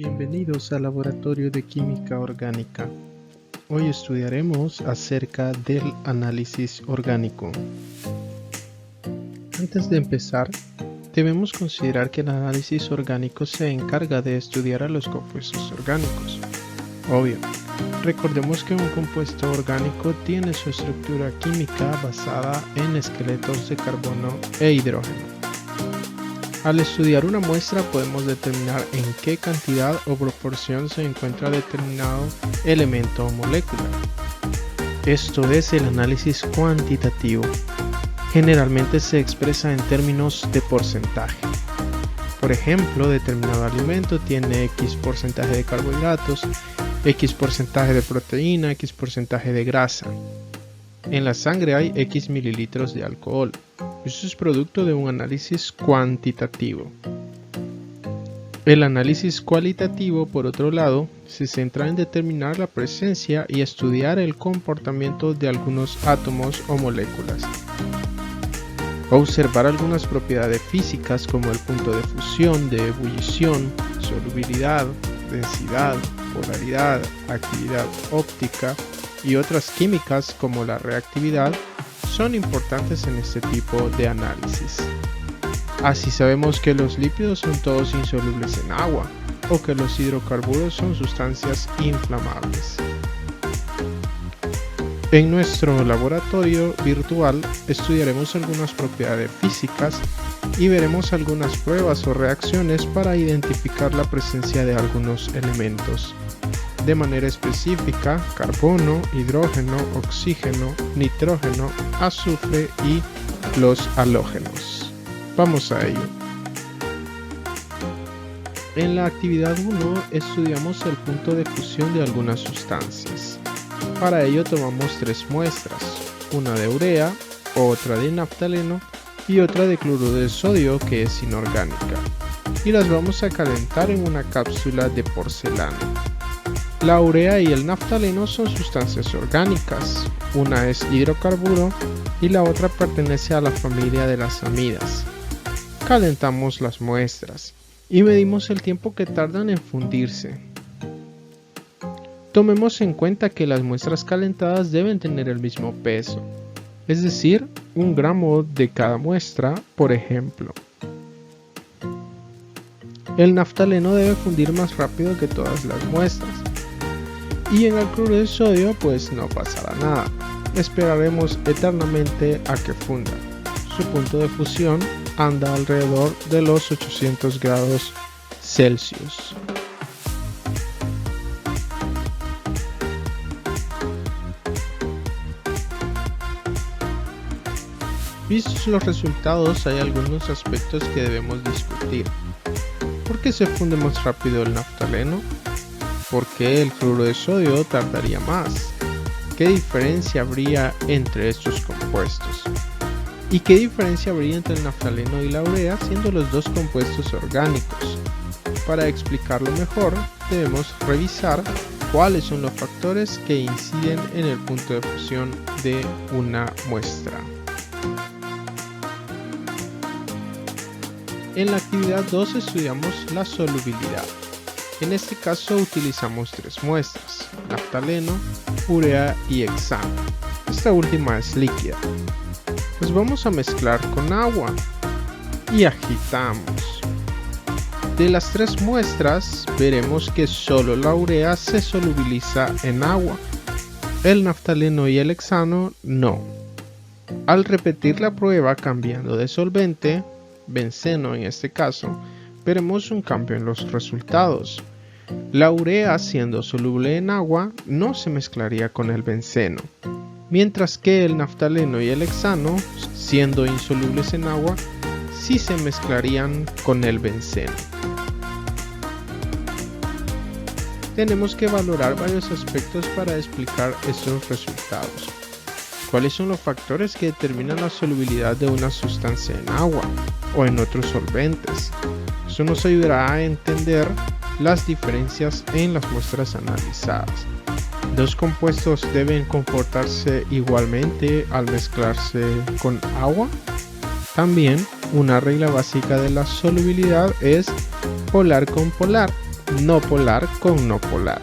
Bienvenidos al Laboratorio de Química Orgánica. Hoy estudiaremos acerca del análisis orgánico. Antes de empezar, debemos considerar que el análisis orgánico se encarga de estudiar a los compuestos orgánicos. Obvio, recordemos que un compuesto orgánico tiene su estructura química basada en esqueletos de carbono e hidrógeno. Al estudiar una muestra podemos determinar en qué cantidad o proporción se encuentra determinado elemento o molécula. Esto es el análisis cuantitativo. Generalmente se expresa en términos de porcentaje. Por ejemplo, determinado alimento tiene X porcentaje de carbohidratos, X porcentaje de proteína, X porcentaje de grasa. En la sangre hay X mililitros de alcohol. Eso es producto de un análisis cuantitativo. El análisis cualitativo, por otro lado, se centra en determinar la presencia y estudiar el comportamiento de algunos átomos o moléculas. Observar algunas propiedades físicas como el punto de fusión, de ebullición, solubilidad, densidad, polaridad, actividad óptica y otras químicas como la reactividad son importantes en este tipo de análisis. Así sabemos que los lípidos son todos insolubles en agua o que los hidrocarburos son sustancias inflamables. En nuestro laboratorio virtual estudiaremos algunas propiedades físicas y veremos algunas pruebas o reacciones para identificar la presencia de algunos elementos. De manera específica, carbono, hidrógeno, oxígeno, nitrógeno, azufre y los halógenos. Vamos a ello. En la actividad 1 estudiamos el punto de fusión de algunas sustancias. Para ello tomamos tres muestras, una de urea, otra de naftaleno y otra de cloruro de sodio que es inorgánica, y las vamos a calentar en una cápsula de porcelana. La urea y el naftaleno son sustancias orgánicas, una es hidrocarburo y la otra pertenece a la familia de las amidas. Calentamos las muestras y medimos el tiempo que tardan en fundirse. Tomemos en cuenta que las muestras calentadas deben tener el mismo peso, es decir, 1 gramo de cada muestra, por ejemplo. El naftaleno debe fundir más rápido que todas las muestras. Y en el cloruro de sodio pues no pasará nada, esperaremos eternamente a que funda. Su punto de fusión anda alrededor de los 800 grados Celsius. Vistos los resultados, hay algunos aspectos que debemos discutir. ¿Por qué se funde más rápido el naftaleno? ¿Por qué el cloruro de sodio tardaría más? ¿Qué diferencia habría entre estos compuestos? ¿Y qué diferencia habría entre el naftaleno y la urea siendo los dos compuestos orgánicos? Para explicarlo mejor, debemos revisar cuáles son los factores que inciden en el punto de fusión de una muestra. En la actividad 2 estudiamos la solubilidad. En este caso utilizamos tres muestras, naftaleno, urea y hexano. Esta última es líquida. Pues vamos a mezclar con agua y agitamos. De las tres muestras veremos que solo la urea se solubiliza en agua. El naftaleno y el hexano no. Al repetir la prueba cambiando de solvente, benceno en este caso, veremos un cambio en los resultados. La urea, siendo soluble en agua, no se mezclaría con el benceno, mientras que el naftaleno y el hexano, siendo insolubles en agua, sí se mezclarían con el benceno. Tenemos que valorar varios aspectos para explicar estos resultados. ¿Cuáles son los factores que determinan la solubilidad de una sustancia en agua o en otros solventes? Eso nos ayudará a entender las diferencias en las muestras analizadas. ¿Dos compuestos deben comportarse igualmente al mezclarse con agua? También, una regla básica de la solubilidad es polar con polar. no polar con no polar.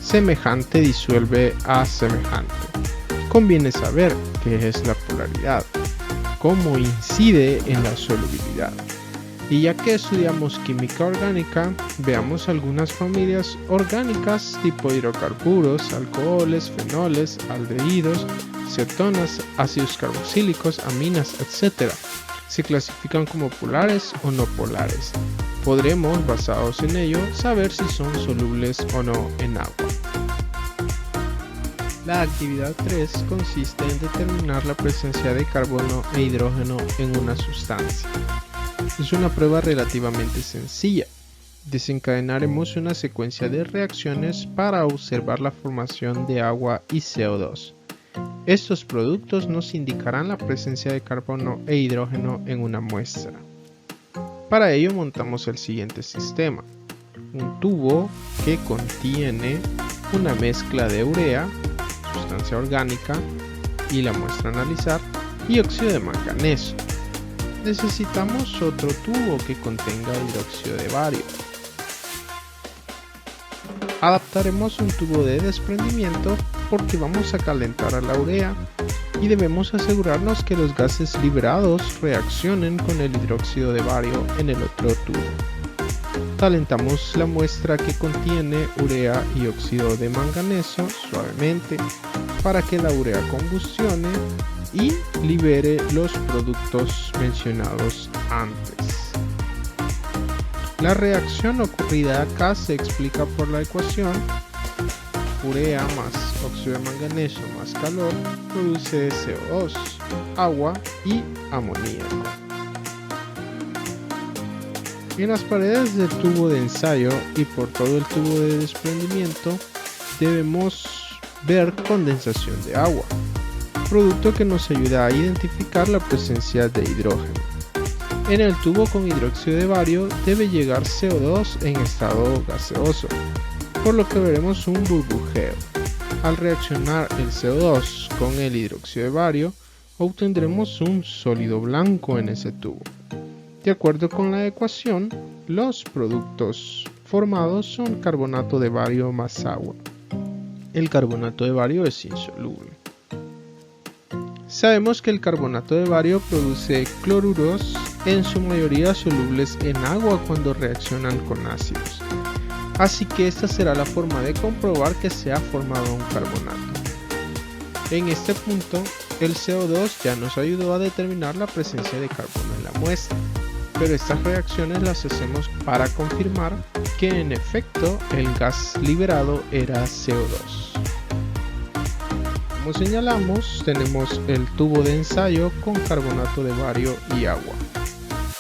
Semejante disuelve a semejante. Conviene saber qué es la polaridad, cómo incide en la solubilidad. Y ya que estudiamos química orgánica, veamos algunas familias orgánicas tipo hidrocarburos, alcoholes, fenoles, aldehídos, cetonas, ácidos carboxílicos, aminas, etc. Se clasifican como polares o no polares. Podremos, basados en ello, saber si son solubles o no en agua. La actividad 3 consiste en determinar la presencia de carbono e hidrógeno en una sustancia. Es una prueba relativamente sencilla. Desencadenaremos una secuencia de reacciones para observar la formación de agua y CO2. Estos productos nos indicarán la presencia de carbono e hidrógeno en una muestra. Para ello montamos el siguiente sistema. Un tubo que contiene una mezcla de urea, sustancia orgánica, y la muestra a analizar, y óxido de manganeso. Necesitamos otro tubo que contenga hidróxido de bario. Adaptaremos un tubo de desprendimiento porque vamos a calentar a la urea y debemos asegurarnos que los gases liberados reaccionen con el hidróxido de bario en el otro tubo. Calentamos la muestra que contiene urea y óxido de manganeso suavemente para que la urea combustione y libere los productos mencionados antes. La reacción ocurrida acá se explica por la ecuación: urea más óxido de manganeso más calor produce CO2, agua y amoníaco. En las paredes del tubo de ensayo y por todo el tubo de desprendimiento debemos ver condensación de agua, producto que nos ayuda a identificar la presencia de hidrógeno. En el tubo con hidróxido de bario debe llegar CO2 en estado gaseoso, por lo que veremos un burbujeo. Al reaccionar el CO2 con el hidróxido de bario, obtendremos un sólido blanco en ese tubo. De acuerdo con la ecuación, los productos formados son carbonato de bario más agua. El carbonato de bario es insoluble. Sabemos que el carbonato de bario produce cloruros, en su mayoría solubles en agua cuando reaccionan con ácidos. Así que esta será la forma de comprobar que se ha formado un carbonato. En este punto, el CO2 ya nos ayudó a determinar la presencia de carbono en la muestra, pero estas reacciones las hacemos para confirmar que en efecto el gas liberado era CO2. Como señalamos, tenemos el tubo de ensayo con carbonato de bario y agua.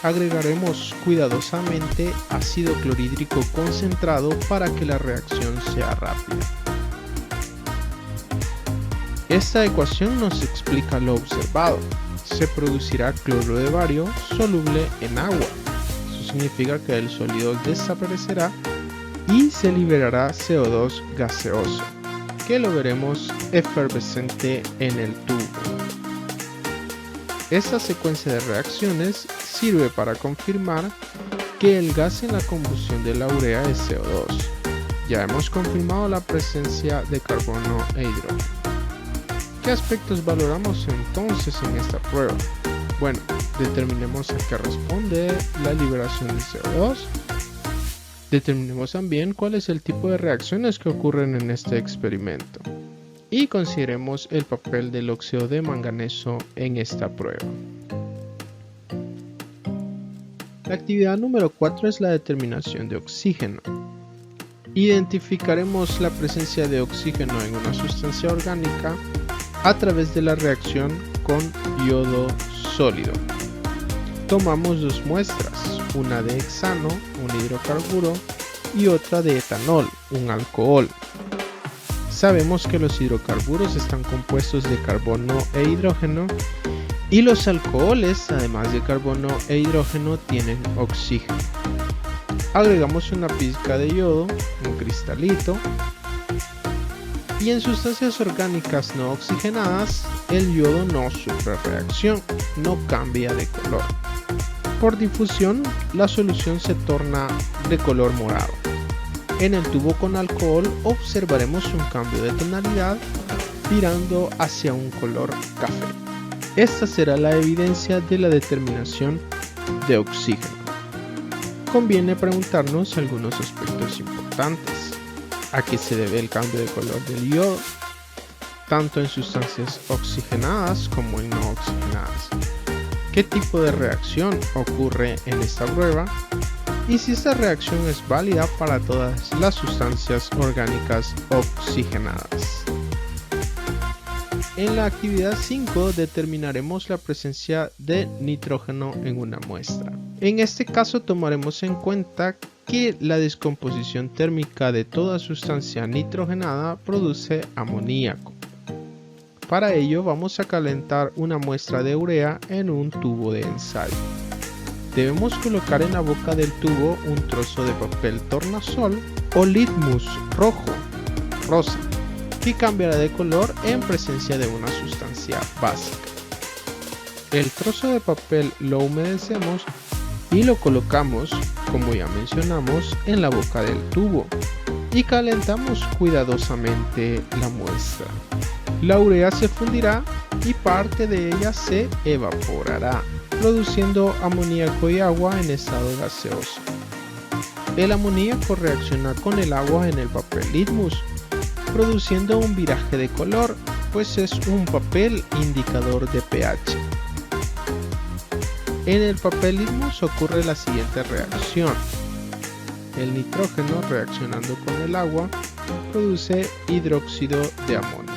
Agregaremos cuidadosamente ácido clorhídrico concentrado para que la reacción sea rápida. Esta ecuación nos explica lo observado. Se producirá cloruro de bario soluble en agua. Eso significa que el sólido desaparecerá y se liberará CO2 gaseoso, que lo veremos efervescente en el tubo. Esta secuencia de reacciones sirve para confirmar que el gas en la combustión de la urea es CO2. Ya hemos confirmado la presencia de carbono e hidrógeno. ¿Qué aspectos valoramos entonces en esta prueba? Bueno, determinemos a qué responde la liberación de CO2. Determinemos también cuál es el tipo de reacciones que ocurren en este experimento. Y consideremos el papel del óxido de manganeso en esta prueba. La actividad número 4 es la determinación de oxígeno. Identificaremos la presencia de oxígeno en una sustancia orgánica a través de la reacción con yodo sólido. Tomamos dos muestras, una de hexano, un hidrocarburo, y otra de etanol, un alcohol. Sabemos que los hidrocarburos están compuestos de carbono e hidrógeno y los alcoholes, además de carbono e hidrógeno, tienen oxígeno. Agregamos una pizca de yodo, un cristalito, y en sustancias orgánicas no oxigenadas, el yodo no sufre reacción, no cambia de color. Por difusión, la solución se torna de color morado. En el tubo con alcohol observaremos un cambio de tonalidad virando hacia un color café. Esta será la evidencia de la determinación de oxígeno. Conviene preguntarnos algunos aspectos importantes. ¿A qué se debe el cambio de color del yodo, tanto en sustancias oxigenadas como en no oxigenadas? ¿Qué tipo de reacción ocurre en esta prueba? Y si esta reacción es válida para todas las sustancias orgánicas oxigenadas. En la actividad 5 determinaremos la presencia de nitrógeno en una muestra. En este caso tomaremos en cuenta que la descomposición térmica de toda sustancia nitrogenada produce amoníaco. Para ello vamos a calentar una muestra de urea en un tubo de ensayo. Debemos colocar en la boca del tubo un trozo de papel tornasol o litmus rosa, que cambiará de color en presencia de una sustancia básica. El trozo de papel lo humedecemos y lo colocamos, como ya mencionamos, en la boca del tubo y calentamos cuidadosamente la muestra. La urea se fundirá y parte de ella se evaporará, produciendo amoníaco y agua en estado gaseoso. El amoníaco reacciona con el agua en el papel litmus, produciendo un viraje de color, pues es un papel indicador de pH. En el papel litmus ocurre la siguiente reacción. El nitrógeno, reaccionando con el agua, produce hidróxido de amonio.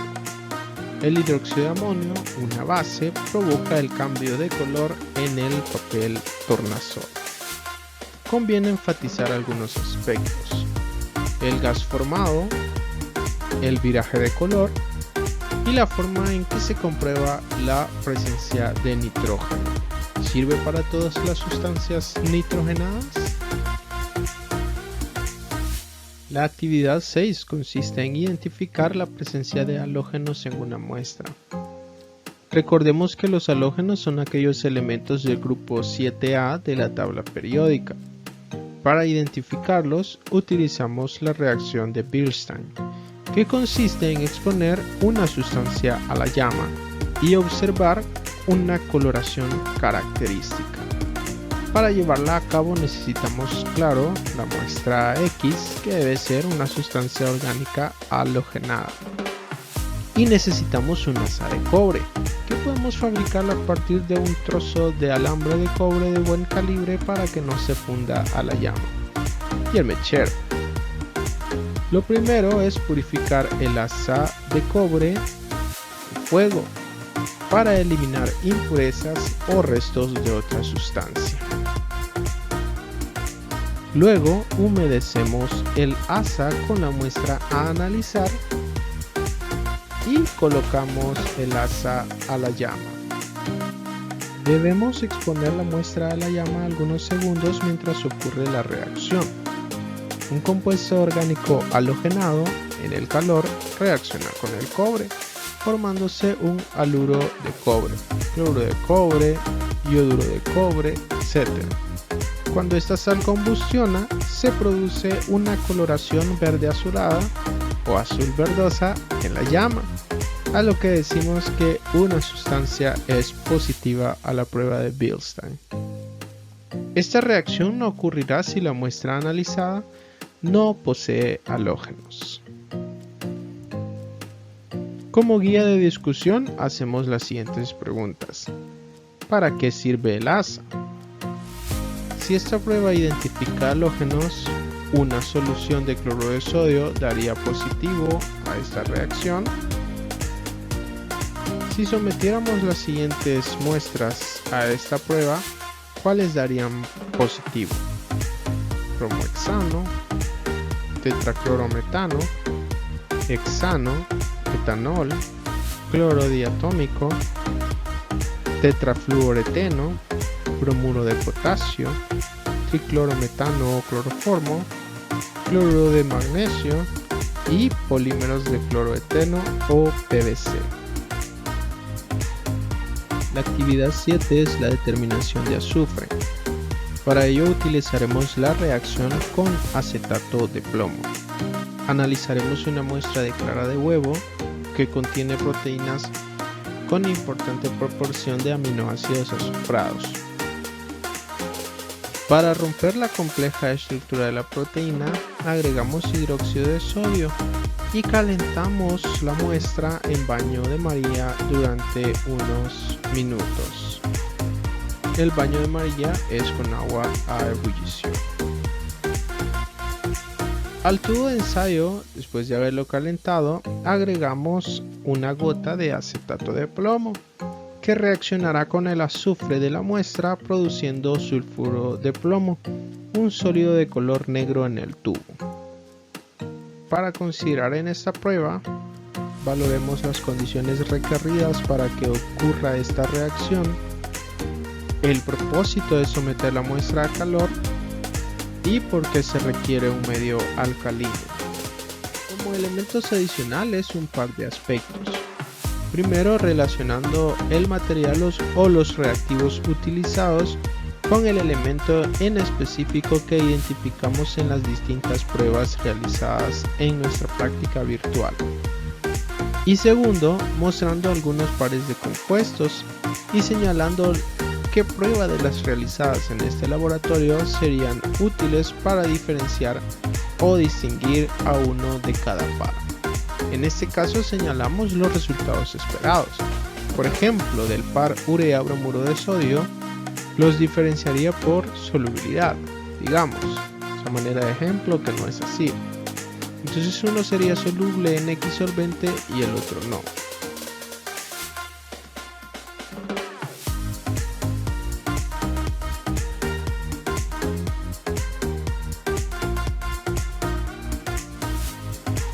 El hidróxido de amonio, una base, provoca el cambio de color en el papel tornasol. Conviene enfatizar algunos aspectos: el gas formado, el viraje de color y la forma en que se comprueba la presencia de nitrógeno. ¿Sirve para todas las sustancias nitrogenadas? La actividad 6 consiste en identificar la presencia de halógenos en una muestra. Recordemos que los halógenos son aquellos elementos del grupo 7A de la tabla periódica. Para identificarlos utilizamos la reacción de Bilstein, que consiste en exponer una sustancia a la llama y observar una coloración característica. Para llevarla a cabo necesitamos, claro, la muestra X, que debe ser una sustancia orgánica halogenada. Y necesitamos una asa de cobre, que podemos fabricar a partir de un trozo de alambre de cobre de buen calibre para que no se funda a la llama. Y el mechero. Lo primero es purificar el asa de cobre en fuego para eliminar impurezas o restos de otra sustancia. Luego humedecemos el asa con la muestra a analizar y colocamos el asa a la llama. Debemos exponer la muestra a la llama algunos segundos mientras ocurre la reacción. Un compuesto orgánico halogenado en el calor reacciona con el cobre, formándose un haluro de cobre, cloruro de cobre, yoduro de cobre, etc. Cuando esta sal combustiona, se produce una coloración verde azulada o azul verdosa en la llama, a lo que decimos que una sustancia es positiva a la prueba de Bilstein. Esta reacción no ocurrirá si la muestra analizada no posee halógenos. Como guía de discusión hacemos las siguientes preguntas. ¿Para qué sirve el asa? Si esta prueba identifica halógenos, una solución de cloruro de sodio daría positivo a esta reacción. Si sometiéramos las siguientes muestras a esta prueba, ¿cuáles darían positivo? Bromohexano, tetraclorometano, hexano, etanol, cloro diatómico, tetrafluoreteno, bromuro de potasio, triclorometano o cloroformo, cloruro de magnesio y polímeros de cloroeteno o PVC. La actividad 7 es la determinación de azufre. Para ello utilizaremos la reacción con acetato de plomo. Analizaremos una muestra de clara de huevo que contiene proteínas con importante proporción de aminoácidos azufrados. Para romper la compleja estructura de la proteína, agregamos hidróxido de sodio y calentamos la muestra en baño de María durante unos minutos. El baño de María es con agua a ebullición. Al tubo de ensayo, después de haberlo calentado, agregamos una gota de acetato de plomo, que reaccionará con el azufre de la muestra produciendo sulfuro de plomo, un sólido de color negro en el tubo. Para considerar en esta prueba, valoremos las condiciones requeridas para que ocurra esta reacción, el propósito de someter la muestra a calor y por qué se requiere un medio alcalino. Como elementos adicionales, un par de aspectos. Primero, relacionando el material o los reactivos utilizados con el elemento en específico que identificamos en las distintas pruebas realizadas en nuestra práctica virtual. Y segundo, mostrando algunos pares de compuestos y señalando qué prueba de las realizadas en este laboratorio serían útiles para diferenciar o distinguir a uno de cada par. En este caso señalamos los resultados esperados. Por ejemplo, del par urea-bromuro de sodio, los diferenciaría por solubilidad, digamos. Esa manera de ejemplo que no es así. Entonces uno sería soluble en X solvente y el otro no.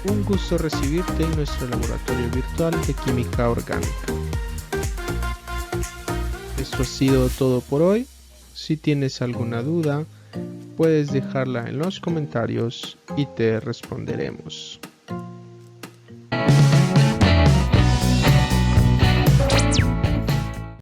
Un gusto recibirte en nuestro laboratorio virtual de química orgánica. Esto ha sido todo por hoy. Si tienes alguna duda, puedes dejarla en los comentarios y te responderemos.